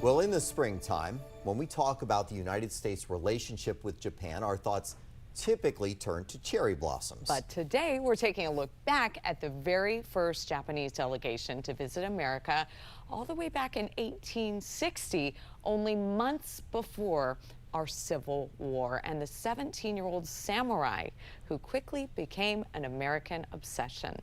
Well, in the springtime, when we talk about the United States' relationship with Japan, our thoughts typically turn to cherry blossoms. But today, we're taking a look back at the very first Japanese delegation to visit America, all the way back in 1860, only months before our Civil War, and the 17-year-old samurai who quickly became an American obsession.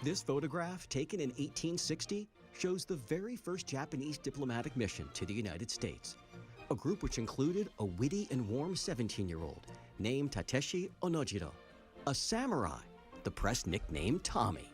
This photograph, taken in 1860, shows the very first Japanese diplomatic mission to the United States. A group which included a witty and warm 17-year-old named Takeshi Onojiro, a samurai the press nicknamed Tommy.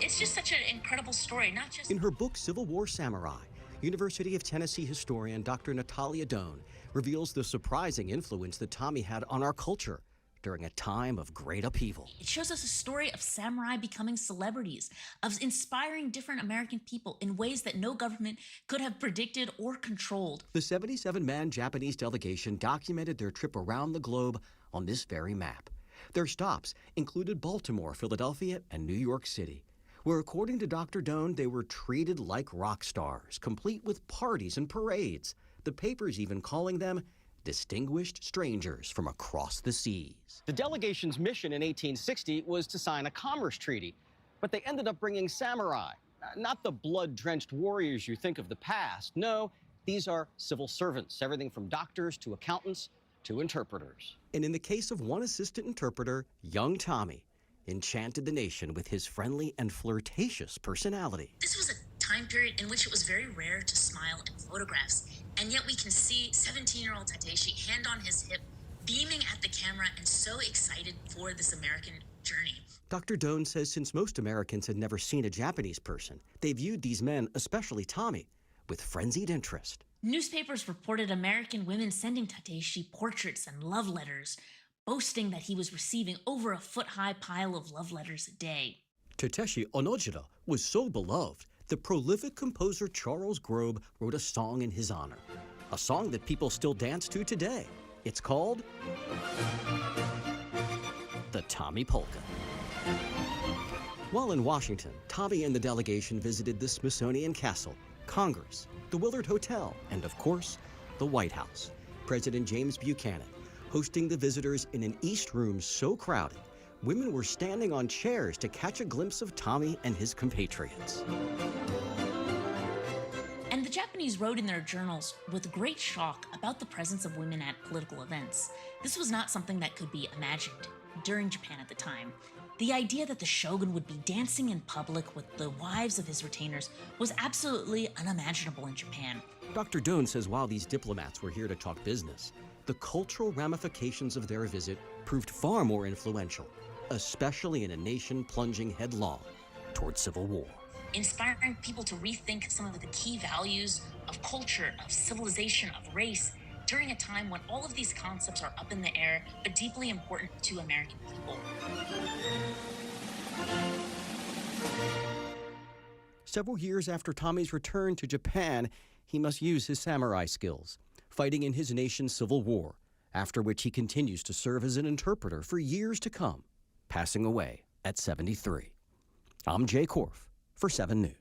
It's just such an incredible story, not just... In her book, Civil War Samurai, University of Tennessee historian Dr. Natalia Doan reveals the surprising influence that Tommy had on our culture during a time of great upheaval. It shows us a story of samurai becoming celebrities, of inspiring different American people in ways that no government could have predicted or controlled. The 77-man Japanese delegation documented their trip around the globe on this very map. Their stops included Baltimore, Philadelphia, and New York City, where, according to Dr. Doan, they were treated like rock stars, complete with parties and parades, the papers even calling them distinguished strangers from across the seas. The delegation's mission in 1860 was to sign a commerce treaty, but they ended up bringing samurai. Not the blood-drenched warriors you think of the past. No, these are civil servants, everything from doctors to accountants to interpreters. And in the case of one assistant interpreter, young Tommy enchanted the nation with his friendly and flirtatious personality. This was a time period in which it was very rare to smile in photographs, and yet we can see 17-year-old Takeshi, hand on his hip, beaming at the camera and so excited for this American journey. Dr. Doan says since most Americans had never seen a Japanese person, they viewed these men, especially Tommy, with frenzied interest. Newspapers reported American women sending Takeshi portraits and love letters, boasting that he was receiving over a foot-high pile of love letters a day. Takeshi Onojiro was so beloved, the prolific composer Charles Grobe wrote a song in his honor, a song that people still dance to today. It's called the Tommy Polka. While in Washington, Tommy and the delegation visited the Smithsonian Castle, Congress, the Willard Hotel, and of course, the White House. President James Buchanan hosting the visitors in an East Room so crowded, women were standing on chairs to catch a glimpse of Tommy and his compatriots. And the Japanese wrote in their journals with great shock about the presence of women at political events. This was not something that could be imagined during Japan at the time. The idea that the shogun would be dancing in public with the wives of his retainers was absolutely unimaginable in Japan. Dr. Doan says while these diplomats were here to talk business, the cultural ramifications of their visit proved far more influential, especially in a nation plunging headlong toward civil war. Inspiring people to rethink some of the key values of culture, of civilization, of race, during a time when all of these concepts are up in the air, but deeply important to American people. Several years after Tommy's return to Japan, he must use his samurai skills, fighting in his nation's civil war, after which he continues to serve as an interpreter for years to come, passing away at 73. I'm Jay Korf for 7 News.